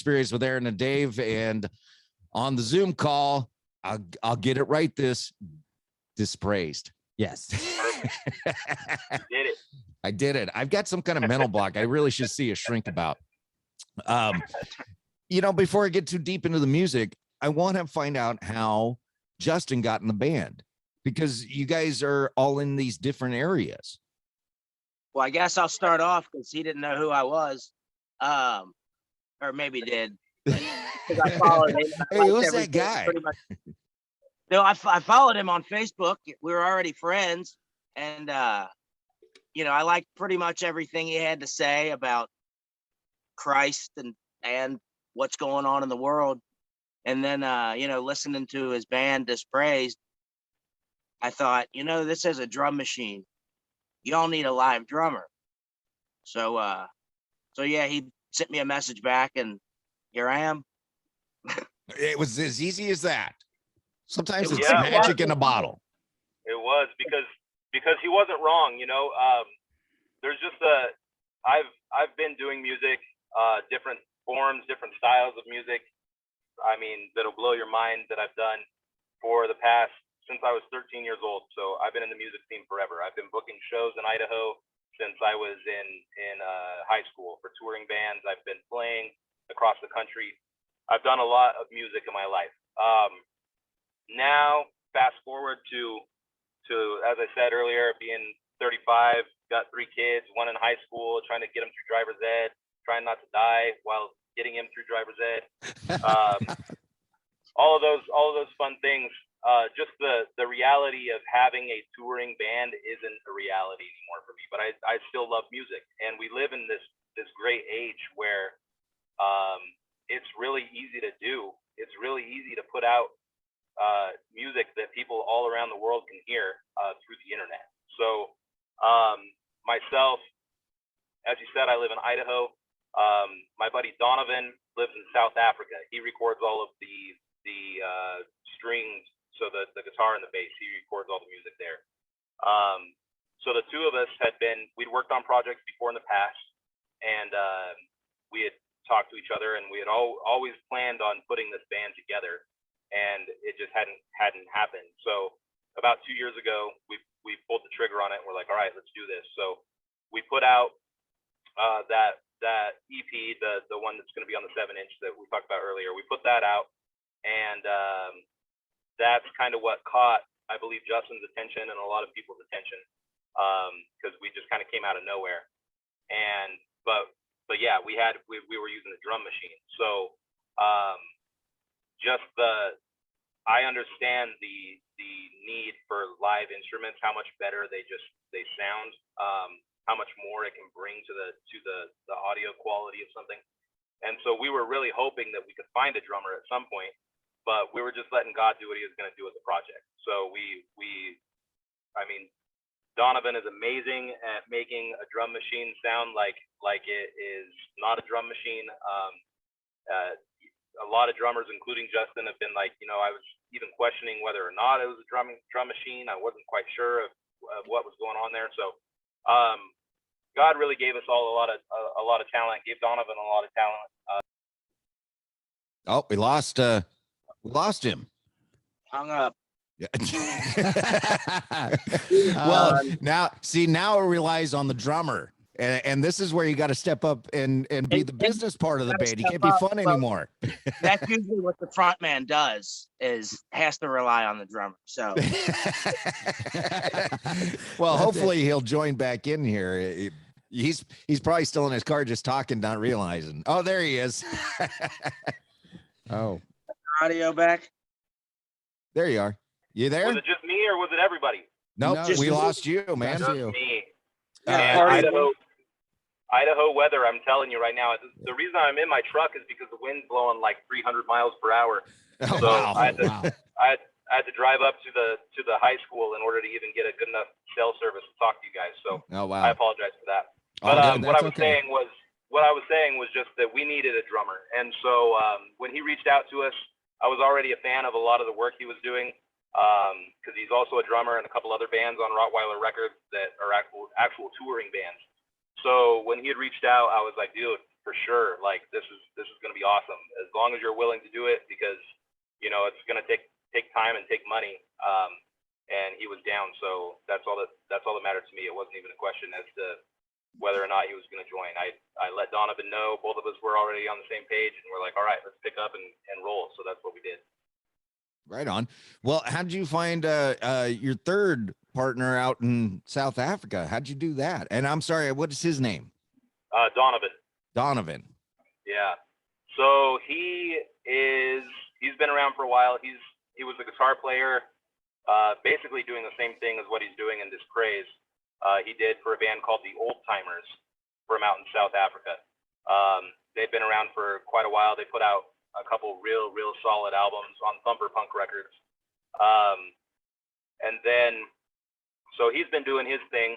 Dispraised with Aaron and Dave, and on the Zoom call, I'll get it right. Dispraised. Yes. Did it. I did it. I've got some kind of mental block. I really should see a shrink about. Before I get too deep into the music, I want to find out how Justin got in the band, because you guys are all in these different areas. Well, I guess I'll start off because he didn't know who I was, or maybe did. I followed him. Hey, who's that guy? No, I followed him on Facebook. We were already friends, and I liked pretty much everything he had to say about Christ and what's going on in the world. And then listening to his band Dispraised, I thought, this is a drum machine. Y'all need a live drummer. So yeah, he sent me a message back, and here I am. It was as easy as that. Sometimes it's Yeah, magic in a bottle. It was because he wasn't wrong. There's just I've been doing music, different forms, different styles of music. I mean, that'll blow your mind, that I've done for the past, since I was 13 years old. So I've been in the music scene forever. I've been booking shows in Idaho since I was in high school for touring bands. I've been playing across the country. I've done a lot of music in my life. Now, fast forward to as I said earlier, being 35, got 3 kids, one in high school, trying to get him through driver's ed, trying not to die while getting him through driver's ed. All of those fun things. Just the reality of having a touring band isn't a reality anymore for me, but I still love music, and we live in this great age where it's really easy to do. It's really easy to put out music that people all around the world can hear through the internet. So myself, as you said, I live in Idaho. My buddy Donovan lives in South Africa. He records all of the strings, so the guitar and the bass. He records all the music there. So the two of us we'd worked on projects before in the past, and we had talked to each other, and we had always planned on putting this band together, and it just hadn't happened. So about 2 years ago, we pulled the trigger on it, and we're like, all right, let's do this. So we put out that EP, the one that's going to be on the 7-inch that we talked about earlier. We put that out, and that's kind of what caught, I believe, Justin's attention and a lot of people's attention, because we just kind of came out of nowhere. And but yeah, we were using a drum machine. So I understand the need for live instruments, how much better they sound, how much more it can bring to the audio quality of something. And so we were really hoping that we could find a drummer at some point, but we were just letting God do what he was going to do with the project. So I mean, Donovan is amazing at making a drum machine sound like it is not a drum machine. A lot of drummers, including Justin, have been like, I was even questioning whether or not it was a drum machine. I wasn't quite sure of what was going on there. So God really gave us all a lot of talent. Gave Donovan a lot of talent. We lost him. Hung up. Well, now it relies on the drummer, and this is where you got to step up and be the business part of the band. You can't be fun anymore. That's usually what the front man does, has to rely on the drummer. So well, hopefully he'll join back in here. He's probably still in his car just talking, not realizing. Oh, there he is. Oh, audio back. There you are. You there? Was it just me, or was it everybody? Nope, No, we lost you, man. Just me. Idaho weather, I'm telling you right now. The reason I'm in my truck is because the wind's blowing like 300 miles per hour. Oh, So wow. I had to drive up to the high school in order to even get a good enough cell service to talk to you guys. So Oh, I wow. apologize for that. Oh, But no, what I that's was okay. saying was just that we needed a drummer, and so when he reached out to us, I was already a fan of a lot of the work he was doing, because he's also a drummer in a couple other bands on Rottweiler Records that are actual touring bands. So when he had reached out, I was like, dude, for sure. Like this is going to be awesome as long as you're willing to do it, because it's going to take time and take money. And he was down, so that's all that mattered to me. It wasn't even a question as to whether or not he was going to join. I let Donovan know. Both of us were already on the same page, and we're like, all right, let's pick up and roll. So that's what we did. Right on. Well, how did you find your third partner out in South Africa? How'd you do that? And I'm sorry, what is his name? Donovan. Donovan. Yeah. So he's been around for a while. He was a guitar player, basically doing the same thing as what he's doing in Dispraised. He did for a band called the Old Timers from out in South Africa. They've been around for quite a while. They put out a couple real solid albums on Thumper Punk Records. And then, so he's been doing his thing.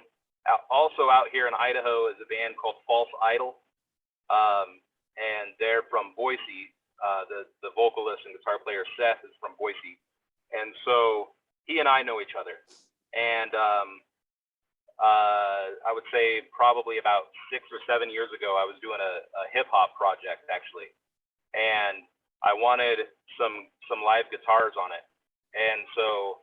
Also out here in Idaho is a band called False Idol. And they're from Boise. The vocalist and guitar player Seth is from Boise. And so he and I know each other. And I would say probably about 6 or 7 years ago, I was doing a hip hop project actually. And I wanted some live guitars on it. And so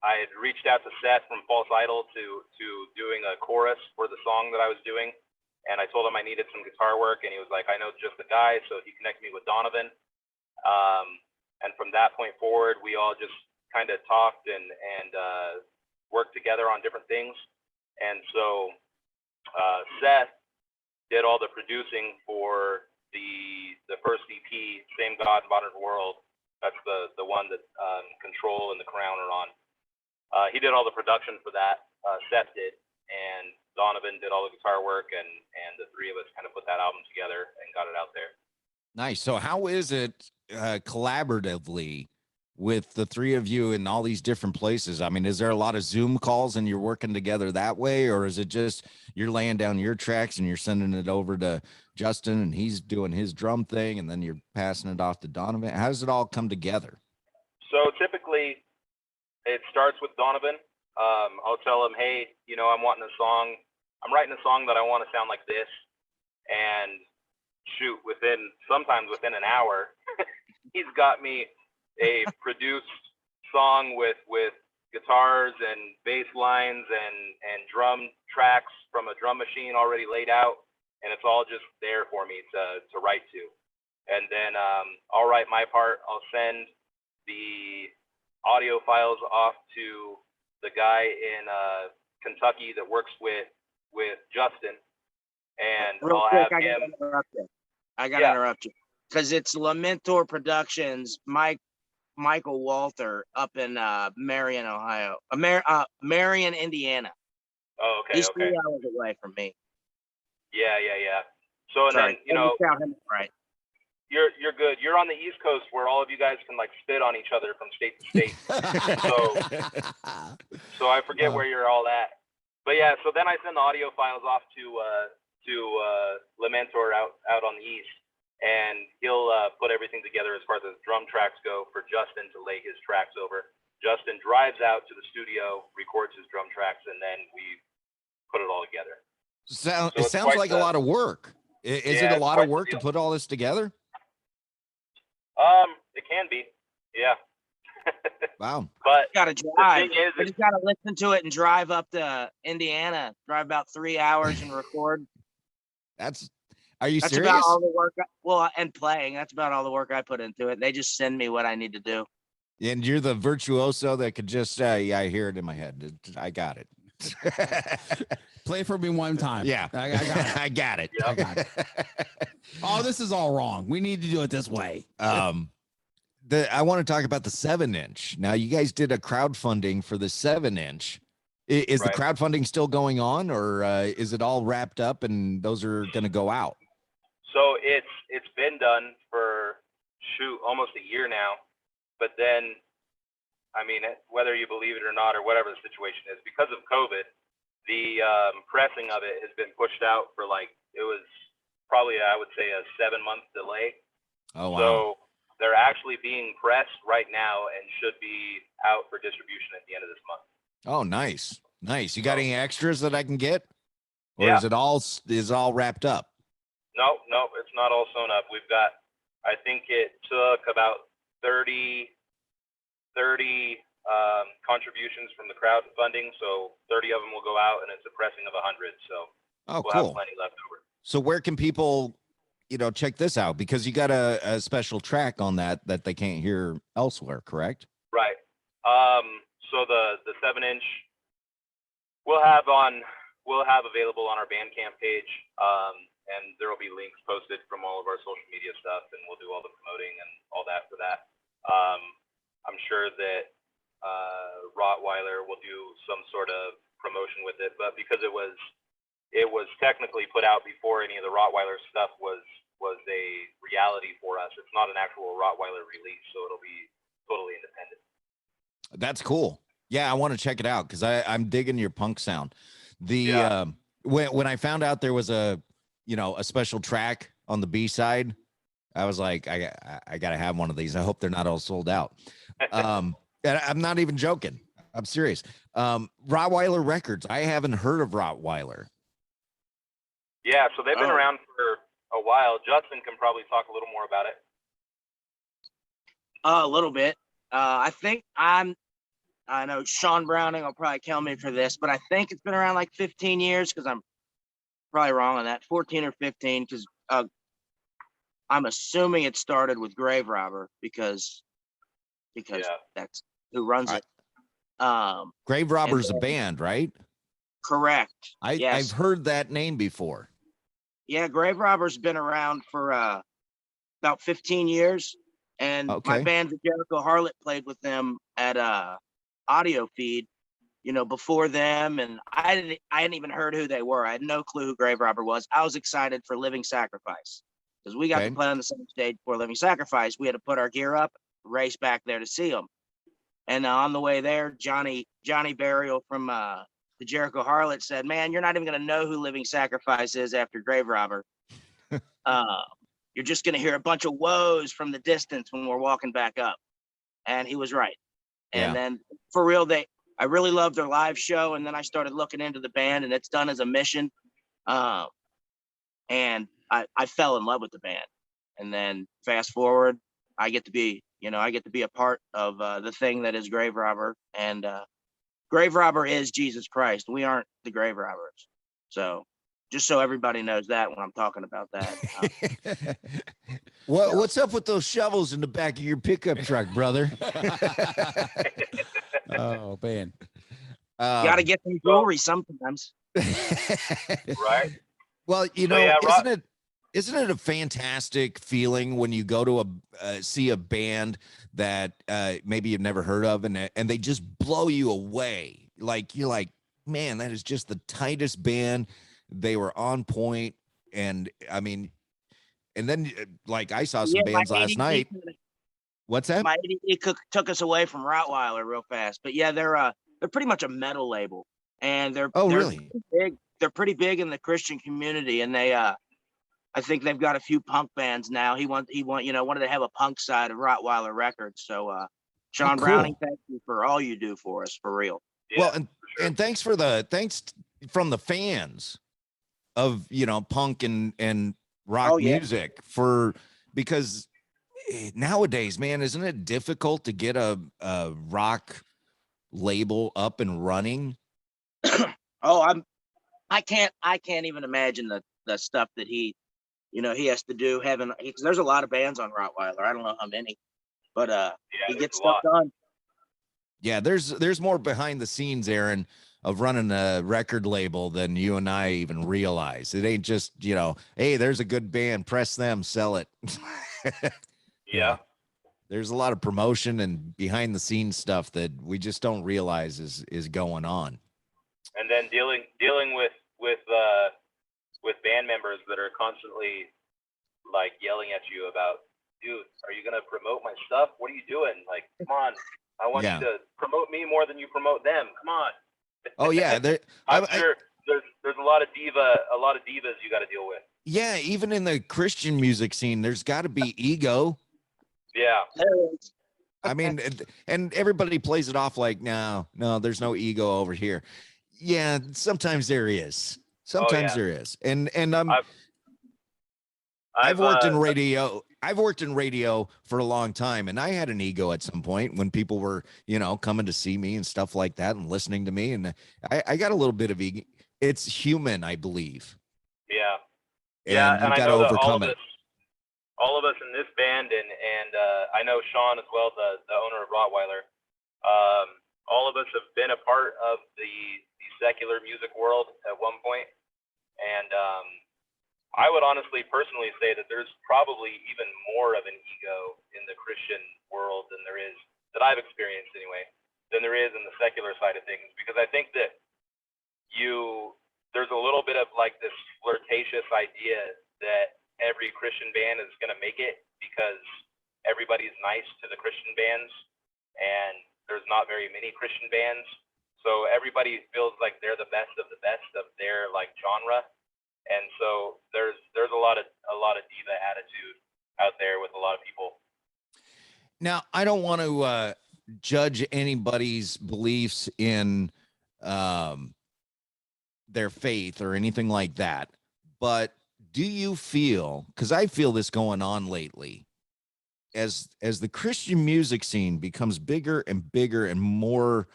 I had reached out to Seth from False Idol to doing a chorus for the song that I was doing. And I told him I needed some guitar work, and he was like, I know just the guy. So he connected me with Donovan. And from that point forward, we all just kind of talked and worked together on different things. And so Seth did all the producing for the first EP, Same God, Modern World. That's the one that Control and The Crown are on. He did all the production for that. Seth did, and Donovan did all the guitar work, and the three of us kind of put that album together and got it out there. Nice. So how is it collaboratively with the three of you in all these different places? I mean, is there a lot of Zoom calls and you're working together that way, or is it just you're laying down your tracks and you're sending it over to Justin and he's doing his drum thing and then you're passing it off to Donovan? How does it all come together? So typically it starts with Donovan. I'll tell him, hey, I'm writing a song that I want to sound like this. And shoot, sometimes within an hour, he's got me a produced song with guitars and bass lines and drum tracks from a drum machine already laid out, and it's all just there for me to write to. And then I'll write my part. I'll send the audio files off to the guy in Kentucky that works with Justin, and Real I'll quick, have him. I gotta interrupt you because it's Lamentor Productions, Michael Walter up in Marion, Ohio, Marion, Indiana. Oh, okay. He's Okay. 3 hours away from me. Yeah. So and Sorry, then right. You're good. You're on the East Coast where all of you guys can like spit on each other from state to state. so I forget where you're all at. But yeah, so then I send the audio files off to Lamentor out on the East, and he'll put everything together as far as drum tracks go for Justin to lay his tracks over. Justin drives out to the studio, records his drum tracks, and then we put it all together. It sounds like a lot of work. Is it a lot of work to put all this together? It can be, yeah. Wow. I But gotta drive. I just gotta listen to it and drive up to Indiana. Drive about 3 hours and record. Are you That's serious? about all the work. And playing. That's about all the work I put into it. They just send me what I need to do. And you're the virtuoso that could just say, yeah, I hear it in my head. I got it. Play for me one time. Yeah. I got it. I got it. Yep. I got it. Oh, this is all wrong. We need to do it this way. I want to talk about the 7-inch. Now, you guys did a crowdfunding for the 7-inch. Is the crowdfunding still going on, or is it all wrapped up and those are going to go out? So it's been done for almost a year now. But then, I mean, whether you believe it or not, or whatever the situation is, because of COVID, the pressing of it has been pushed out for it was probably, I would say, a 7-month delay. Oh, wow. So they're actually being pressed right now and should be out for distribution at the end of this month. Oh, nice. You got any extras that I can get? or Yeah. is it all wrapped up? No, it's not all sewn up. We've got, I think it took about 30 contributions from the crowdfunding. So 30 of them will go out, and it's a pressing of 100. So Oh, we'll cool. have plenty left over. So where can people, check this out? Because you got a special track on that they can't hear elsewhere, correct? Right. So the 7-inch we'll have available on our Bandcamp page. And there will be links posted from all of our social media stuff, and we'll do all the promoting and all that for that. I'm sure that Rottweiler will do some sort of promotion with it, but because it was technically put out before any of the Rottweiler stuff was a reality for us. It's not an actual Rottweiler release, so it'll be totally independent. That's cool. Yeah, I want to check it out because I'm digging your punk sound. When I found out there was a special track on the B side, I was like, I gotta have one of these. I hope they're not all sold out. And I'm not even joking. I'm serious. Rottweiler Records. I haven't heard of Rottweiler. Yeah, so they've been around for a while. Justin can probably talk a little more about it. A little bit. I know Sean Browning will probably kill me for this, but I think it's been around like 15 years, because I'm probably wrong on that, 14 or 15, because I'm assuming it started with Grave Robber because that's who runs it. Grave Robber's a band, right? Correct. Yes. I've heard that name before. Yeah, Grave Robber's been around for about 15 years, and my band, the Jericho Harlot, played with them at Audio Feed, before them, and I hadn't even heard who they were. I had no clue who Grave Robber was. I was excited for Living Sacrifice because we got to play on the same stage for Living Sacrifice. We had to put our gear up, race back there to see them, and on the way there, Johnny Burial from the Jericho Harlot said, "Man, you're not even going to know who Living Sacrifice is after Grave Robber. You're just going to hear a bunch of woes from the distance when we're walking back up." And he was right. And then for real, I really loved their live show. And then I started looking into the band, and it's done as a mission. And I fell in love with the band. And then fast forward, I get to be a part of the thing that is Grave Robber. And Grave Robber is Jesus Christ. We aren't the Grave Robbers. So just so everybody knows that when I'm talking about that. What's up with those shovels in the back of your pickup truck, brother? Oh, man. Got to get some jewelry sometimes. Right. Well, isn't it a fantastic feeling when you go to see a band that maybe you've never heard of, and they just blow you away? Like, you're like, man, that is just the tightest band. They were on point. And I mean, and then like I saw some bands last night. What's that? It took us away from Rottweiler real fast, but yeah, they're pretty much a metal label, and they're really big. They're pretty big in the Christian community, and they I think they've got a few punk bands now. He wanted to have a punk side of Rottweiler Records. So Sean Browning, thank you for all you do for us, for real. Yeah, well, and thanks from the fans of punk and rock music, because nowadays, man, isn't it difficult to get a rock label up and running? I can't even imagine the stuff that he has to do, because there's a lot of bands on Rottweiler. I don't know how many, but he gets stuff done. Yeah, there's more behind the scenes, Aaron, of running a record label than you and I even realize. It ain't just, hey, there's a good band, press them, sell it. Yeah. There's a lot of promotion and behind the scenes stuff that we just don't realize is going on. And then dealing with band members that are constantly like yelling at you about, dude, are you gonna promote my stuff? What are you doing? Like, come on, I want you to promote me more than you promote them. Come on. Oh yeah, I'm sure there's a lot of divas you got to deal with. Yeah, even in the Christian music scene, there's got to be ego. Yeah. I mean, and everybody plays it off like, no, there's no ego over here. Yeah, sometimes there is. Sometimes yeah. there is. And I've worked in radio. I've worked in radio for a long time, and I had an ego at some point when people were, coming to see me and stuff like that and listening to me. And I got a little bit of ego. It's human, I believe. Yeah. Yeah, And and you've I got to know that overcome it. all of us in this band, and I know Sean as well, the owner of Rottweiler. All of us have been a part of the secular music world at one point, and I would honestly, personally say that there's probably even more of an ego in the Christian world than there is, that I've experienced anyway, than there is in the secular side of things, because I think that there's a little bit of like this flirtatious idea that every Christian band is going to make it because everybody's nice to the Christian bands, and there's not very many Christian bands. So everybody feels like they're the best of their like genre. And so there's a lot of diva attitude out there with a lot of people. Now, I don't want to judge anybody's beliefs in their faith or anything like that, but do you feel, because I feel this going on lately, as the Christian music scene becomes bigger and bigger and more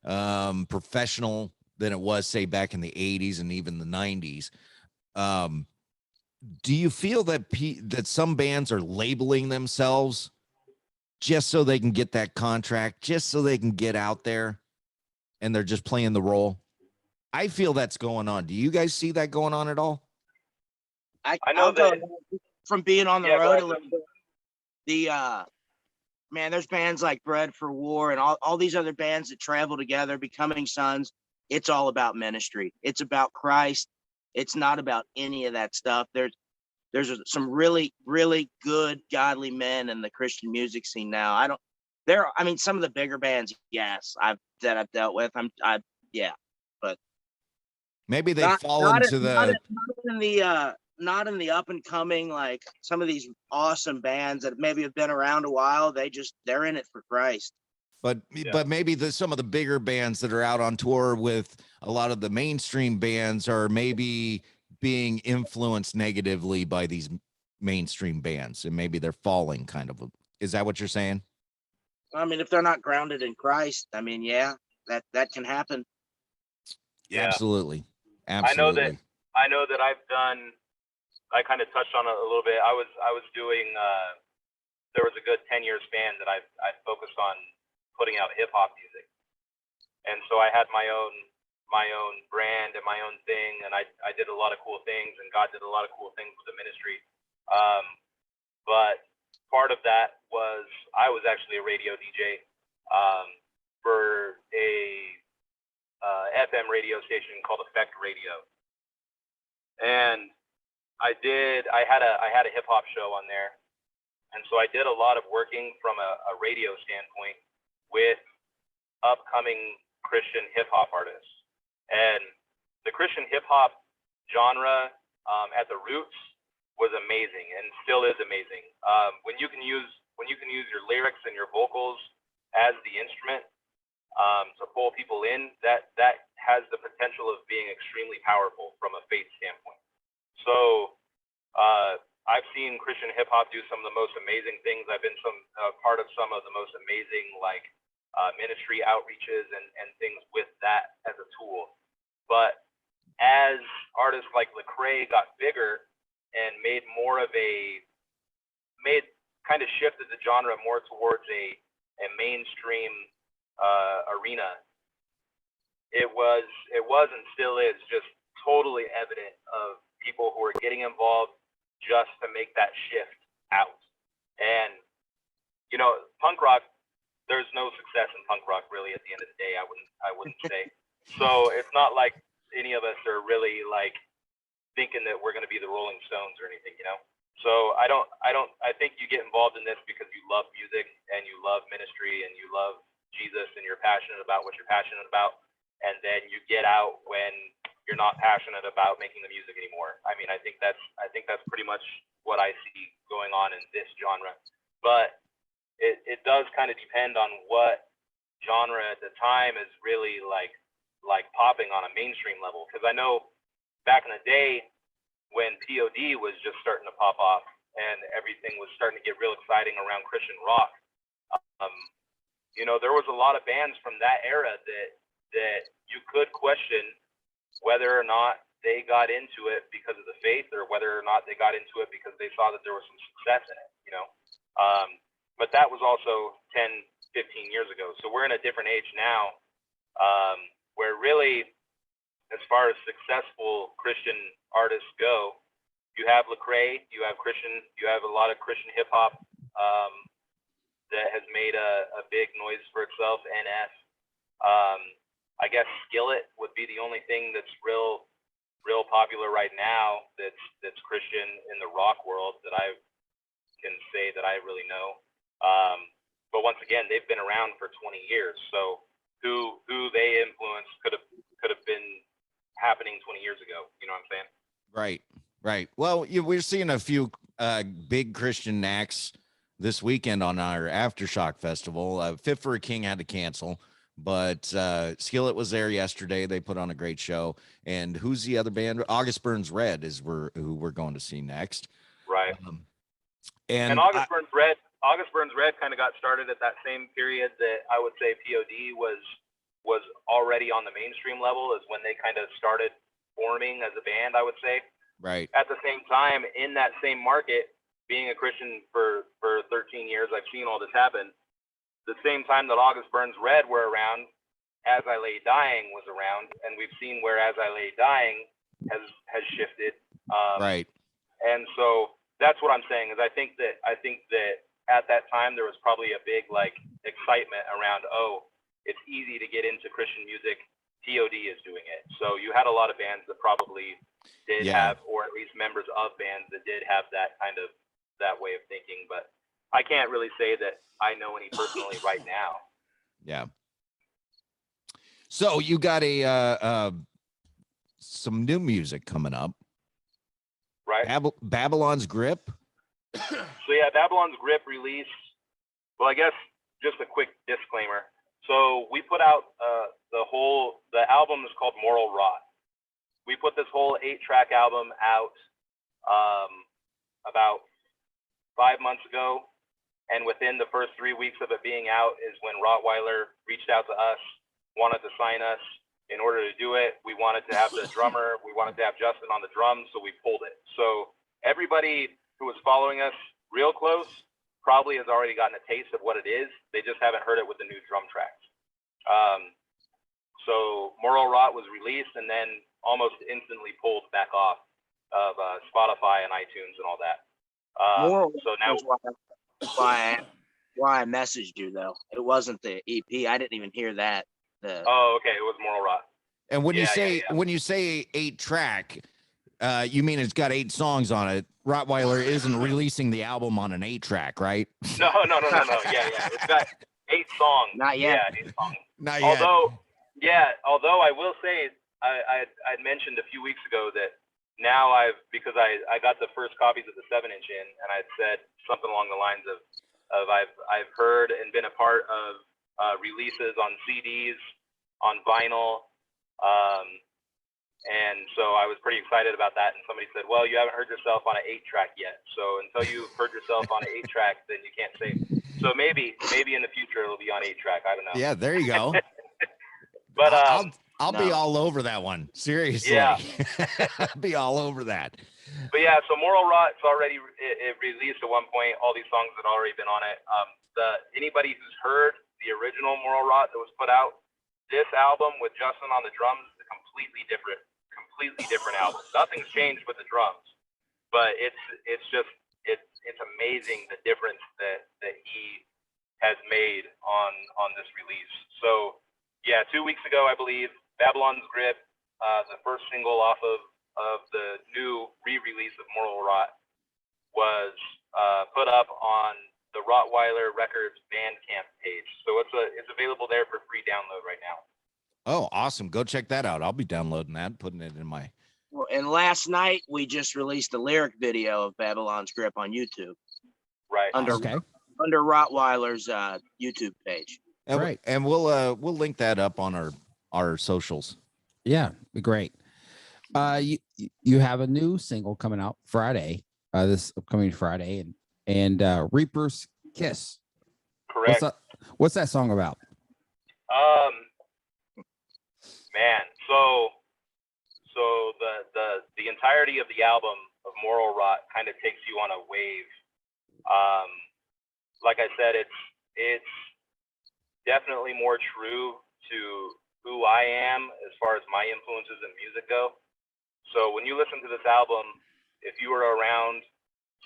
professional than it was, say, back in the 80s and even the 90s, do you feel that that some bands are labeling themselves just so they can get that contract, just so they can get out there, and they're just playing the role? I feel that's going on. Do you guys see that going on at all? I know that from being on the road a little bit. Man, there's bands like Bread for War and all these other bands that travel together, Becoming Sons. It's all about ministry. It's about Christ. It's not about any of that stuff. There's some really, really good, godly men in the Christian music scene now. I mean, some of the bigger bands, yes, I've dealt with. Yeah, but maybe they fall into not in the up and coming, like some of these awesome bands that maybe have been around a while. They're in it for Christ. But maybe some of the bigger bands that are out on tour with a lot of the mainstream bands are maybe being influenced negatively by these mainstream bands, and maybe they're falling kind of. Is that what you're saying? I mean, if they're not grounded in Christ, I mean, yeah, that can happen. Yeah. Absolutely. I know that I kind of touched on it a little bit. I was doing there was a good 10-year span that I focused on putting out hip hop music, and so I had my own brand and my own thing, and I did a lot of cool things, and God did a lot of cool things with the ministry. But part of that was I was actually a radio DJ for a FM radio station called Effect Radio, and I had a hip hop show on there, and so I did a lot of working from a radio standpoint with upcoming Christian hip hop artists. And the Christian hip hop genre at the roots was amazing and still is amazing. When you can use your lyrics and your vocals as the instrument to pull people in, that has the potential of being extremely powerful from a faith standpoint. So I've seen Christian hip hop do some of the most amazing things. I've been part of some of the most amazing ministry outreaches and things with that as a tool. But as artists like Lecrae got bigger and shifted the genre more towards a mainstream arena, it was and still is just totally evident of people who are getting involved just to make that shift out. And punk rock, there's no success in punk rock really at the end of the day, I wouldn't say. So it's not like any of us are really like thinking that we're going to be the Rolling Stones or anything, So I think you get involved in this because you love music and you love ministry and you love Jesus and you're passionate about what you're passionate about. And then you get out when you're not passionate about making the music anymore. I mean, I think that's pretty much what I see going on in this genre. But it does kind of depend on what genre at the time is really like popping on a mainstream level. Because I know back in the day when POD was just starting to pop off and everything was starting to get real exciting around Christian rock. You know, there was a lot of bands from that era that you could question whether or not they got into it because of the faith or whether or not they got into it because they saw that there was some success in it, you know. But that was also 10, 15 years ago. So we're in a different age now, where really, as far as successful Christian artists go, you have Lecrae, you have a lot of Christian hip hop that has made a big noise for itself. NS, I guess Skillet would be the only thing that's real popular right now that's Christian in the rock world that I can say that I really know. But once again, they've been around for 20 years, so who they influenced could have been happening 20 years ago. You know what I'm saying? Right. Well, we're seeing a few big Christian acts this weekend on our Aftershock Festival. Fit for a King had to cancel, but Skillet was there yesterday. They put on a great show. And who's the other band? August Burns Red is who we're going to see next. Right. And August Burns Red kind of got started at that same period that I would say POD was already on the mainstream level, is when they kind of started forming as a band, I would say. Right. At the same time, in that same market, being a Christian for 13 years, I've seen all this happen. The same time that August Burns Red were around, As I Lay Dying was around, and we've seen where As I Lay Dying has shifted. Right. And so that's what I'm saying, is I think that at that time there was probably a big like excitement around, oh, it's easy to get into Christian music. POD is doing it. So you had a lot of bands that probably did have, or at least members of bands that did have that kind of that way of thinking. But I can't really say that I know any personally right now. Yeah. So you got some new music coming up, right? Babylon's Grip. So yeah, Babylon's Grip release. Well, I guess just a quick disclaimer. So we put out the album is called Moral Rot. We put this whole 8-track album out about 5 months ago, and within the first 3 weeks of it being out is when Rottweiler reached out to us, wanted to sign us. In order to do it, we wanted to have the drummer, we wanted to have Justin on the drums, so we pulled it. So everybody who was following us real close probably has already gotten a taste of what it is. They just haven't heard it with the new drum tracks. So Moral Rot was released and then almost instantly pulled back off of Spotify and iTunes and all that. So now why I messaged you though. It wasn't the EP. I didn't even hear that. Oh, okay. It was Moral Rot. And when you say 8-track, you mean it's got 8 songs on it. Rottweiler isn't releasing the album on an 8-track, right? No. Yeah. It's got 8 songs. Not yet. Yeah, 8 songs. Not yet. Although I will say, I'd mentioned a few weeks ago that now because I got the first copies of the 7-inch in, and I'd said something along the lines of I've heard and been a part of releases on CDs, on vinyl, and so I was pretty excited about that. And somebody said, "Well, you haven't heard yourself on an 8-track yet, so until you've heard yourself on an 8-track, then you can't say." So maybe in the future it'll be on 8-track. I don't know. Yeah, there you go. But I'll be all over that one. Seriously. Yeah. I'll be all over that. But yeah, so Moral Rot, it's already it released at one point. All these songs had already been on it. Anybody who's heard the original Moral Rot that was put out, this album with Justin on the drums is a completely different album. Nothing's changed with the drums, but it's amazing the difference that he has made on this release. So yeah, 2 weeks ago, I believe, Babylon's Grip, the first single off of the new re-release of Moral Rot, was put up on the Rottweiler Records Bandcamp page. So it's available there for free download right now. Oh, awesome. Go check that out. I'll be downloading that, putting it in my... Well, and last night we just released a lyric video of Babylon's Grip on YouTube. Right. Under Rottweiler's YouTube page. And, Right. And we'll link that up on our socials. Yeah, be great. You have a new single coming out Friday, this upcoming Friday, and Reaper's Kiss. Correct. What's that song about? Man, so the entirety of the album of Moral Rot kind of takes you on a wave. Like I said, it's definitely more true to who I am as far as my influences in music go. So when you listen to this album, if you were around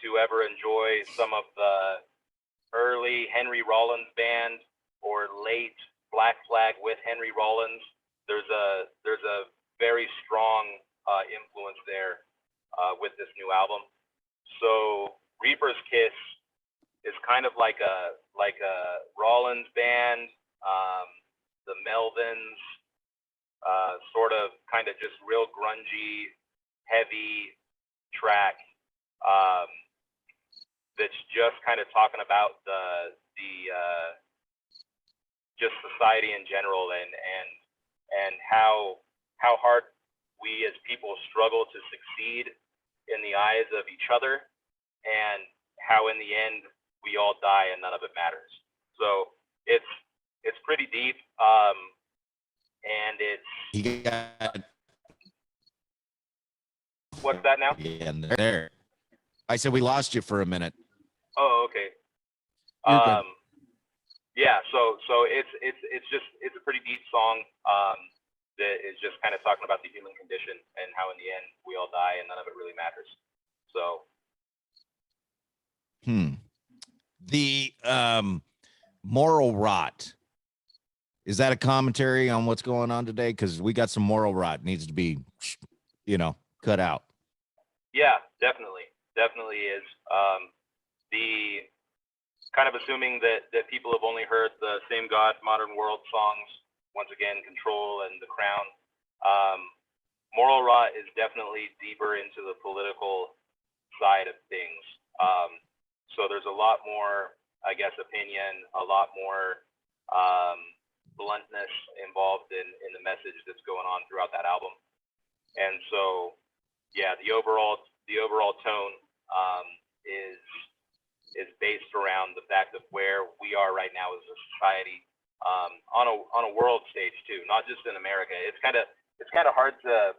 to ever enjoy some of the early Henry Rollins band or late Black Flag with Henry Rollins, there's a very strong influence there with this new album. So Reaper's Kiss is kind of like a Rollins band, the Melvins, sort of kind of just real grungy, heavy track that's just kind of talking about the just society in general and how hard we as people struggle to succeed in the eyes of each other, and how in the end we all die and none of it matters. So it's pretty deep, and it's You got what's that now? yeah, there. I said we lost you for a minute. Oh, okay. You're good. Yeah, so it's a pretty deep song that is just kind of talking about the human condition and how in the end we all die and none of it really matters. So The moral rot, is that a commentary on what's going on today? Because we got some moral rot needs to be, cut out. yeah, definitely is. The kind of assuming that people have only heard the Same God, Modern World songs, once again, Control and The Crown. Moral Rot is definitely deeper into the political side of things. So there's a lot more, I guess, opinion, a lot more bluntness involved in the message that's going on throughout that album. And so, yeah, the overall tone is based around the fact of where we are right now as a society, on a world stage too, not just in America. It's kind of hard to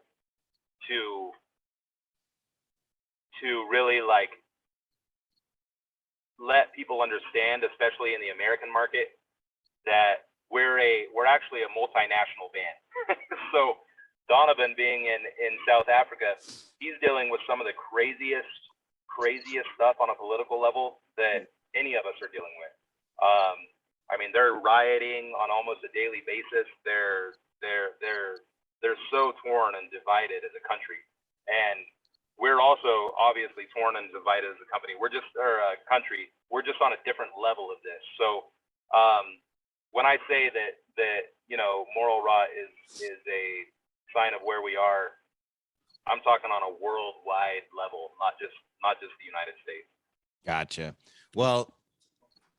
really like let people understand, especially in the American market, that we're actually a multinational band. So Donovan being in South Africa, he's dealing with some of the craziest stuff on a political level that any of us are dealing with. I mean, they're rioting on almost a daily basis. They're so torn and divided as a country, and we're also obviously torn and divided as a country. We're just on a different level of this. So when I say that moral rot is a sign of where we are, I'm talking on a worldwide level, not just the United States. Gotcha. Well,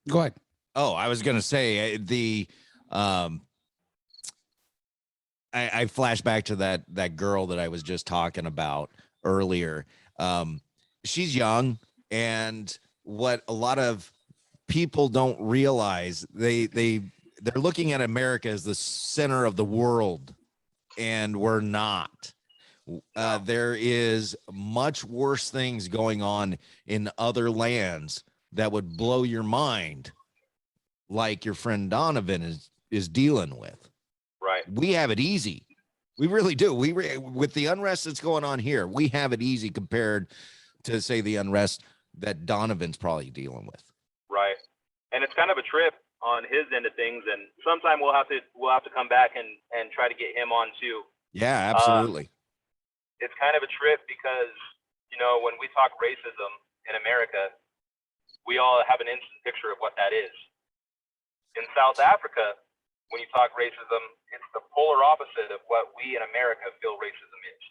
Go ahead. oh, I was gonna say I flash back to that girl that I was just talking about earlier. She's young, and what a lot of people don't realize, they're looking at America as the center of the world, and we're not. There is much worse things going on in other lands that would blow your mind, like your friend Donovan is dealing with. Right. We have it easy. We really do. With the unrest that's going on here, we have it easy compared to, say, the unrest that Donovan's probably dealing with. Right. And it's kind of a trip on his end of things, and sometime we'll have to come back and try to get him on too. Yeah, absolutely. It's kind of a trip because, when we talk racism in America, we all have an instant picture of what that is. In South Africa, when you talk racism, it's the polar opposite of what we in America feel racism is.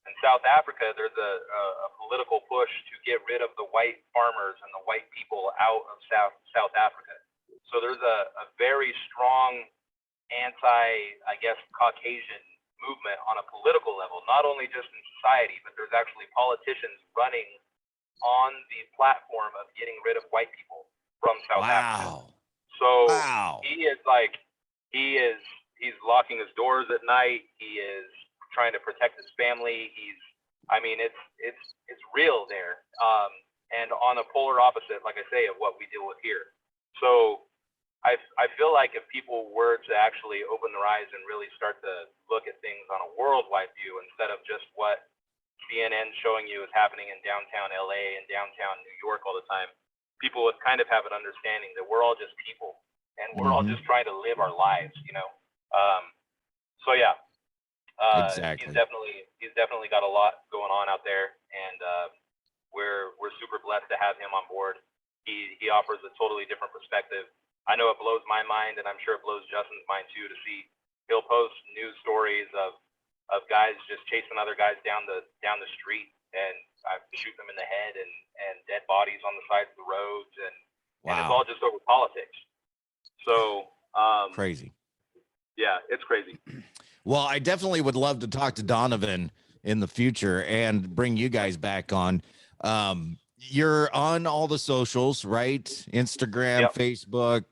In South Africa, there's a political push to get rid of the white farmers and the white people out of South Africa. So there's a very strong anti, I guess, Caucasian movement on a political level, not only just in society, but there's actually politicians running on the platform of getting rid of white people from South Africa. Wow. So Wow. he's locking his doors at night. He is trying to protect his family. It's real there. And on a polar opposite, like I say, of what we deal with here. So I feel like if people were to actually open their eyes and really start to look at things on a worldwide view instead of just what CNN showing you is happening in downtown LA and downtown New York all the time, people would kind of have an understanding that we're all just people and we're all just trying to live our lives, you know? So yeah, Exactly. he's definitely got a lot going on out there, and we're super blessed to have him on board. He offers a totally different perspective. I know it blows my mind, and I'm sure it blows Justin's mind too, to see he'll post news stories of guys just chasing other guys down the street and shoot them in the head, and dead bodies on the sides of the roads, and it's all just over politics. So Crazy. Yeah, it's crazy. Well, I definitely would love to talk to Donovan in the future and bring you guys back on. You're on all the socials, right? Instagram, Facebook,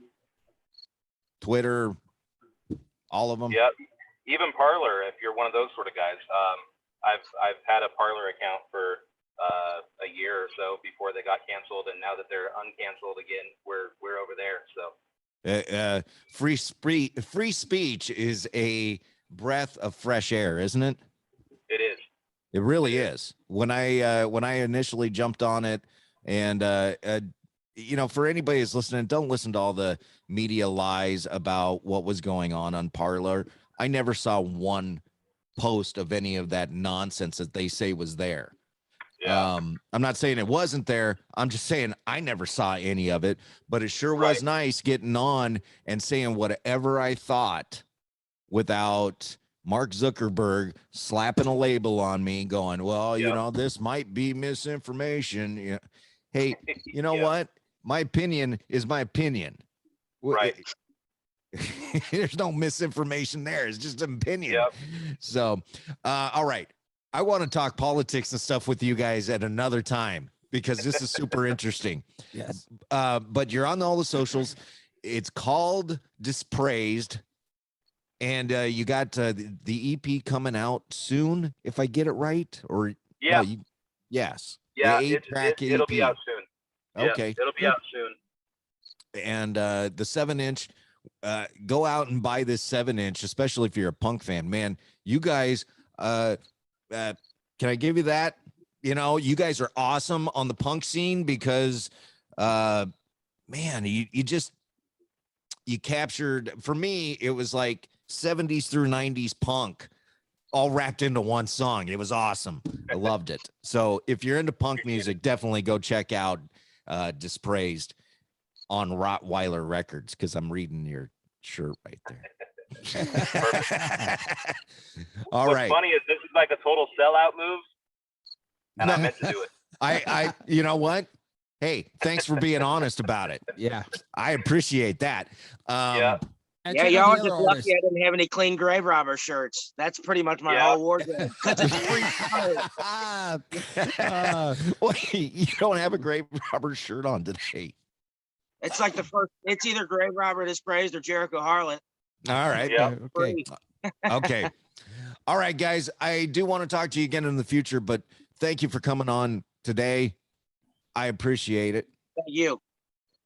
Twitter, all of them. Yep. Even Parler, if you're one of those sort of guys. I've had a Parler account for a year or so before they got canceled, and now that they're uncanceled again, we're over there. So free speech is a breath of fresh air, isn't it? it is. It really is. When I initially jumped on it, and you know, for anybody who's listening, don't listen to all the media lies about what was going on Parler. I never saw one post of any of that nonsense that they say was there. Yeah. I'm not saying it wasn't there. I'm just saying I never saw any of it, but it sure was nice getting on and saying whatever I thought without Mark Zuckerberg slapping a label on me going, well, you know, this might be misinformation. Yeah. Hey, you know what? My opinion is my opinion. Right. There's no misinformation there. It's just an opinion. Yep. So, all right. I want to talk politics and stuff with you guys at another time because this is super interesting. Yes. But you're on all the socials. It's called Dispraised. And you got the EP coming out soon, if I get it right, or yeah, yes, yeah, it'll be out soon. Okay, it'll be out soon. And the 7-inch, go out and buy this 7-inch, especially if you're a punk fan, man. You guys, can I give you that? You know, you guys are awesome on the punk scene because, man, you captured. For me, it was like 70s through 90s punk all wrapped into one song. It was awesome. I loved it. So if you're into punk music, definitely go check out Dispraised on Rottweiler Records, because I'm reading your shirt right there. All What's right. funny is this is like a total sellout move, and I meant to do it. I you know what? Hey, thanks for being honest about it. Yeah. I appreciate that. And Yeah, check out y'all the are other just artists. lucky I didn't have any clean grave robber shirts. That's pretty much my whole wardrobe. 'Cause it's free. Wait, you don't have a grave robber shirt on today. It's like the first. It's either grave robber Dispraised or Jericho Harlot. All right. Yeah. Okay. Free. Okay. All right, guys. I do want to talk to you again in the future, but thank you for coming on today. I appreciate it. Thank you.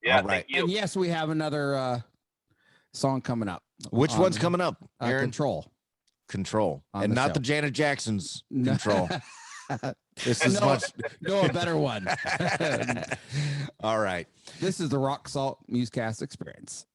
Yeah, All right. thank you. And yes, we have another song coming up. Which one's coming up, Aaron? Control. Control. On And the not show. the Janet Jackson's No. Control. This is No, much. no, a better one. All right. This is the Rock Salt Musecast Experience.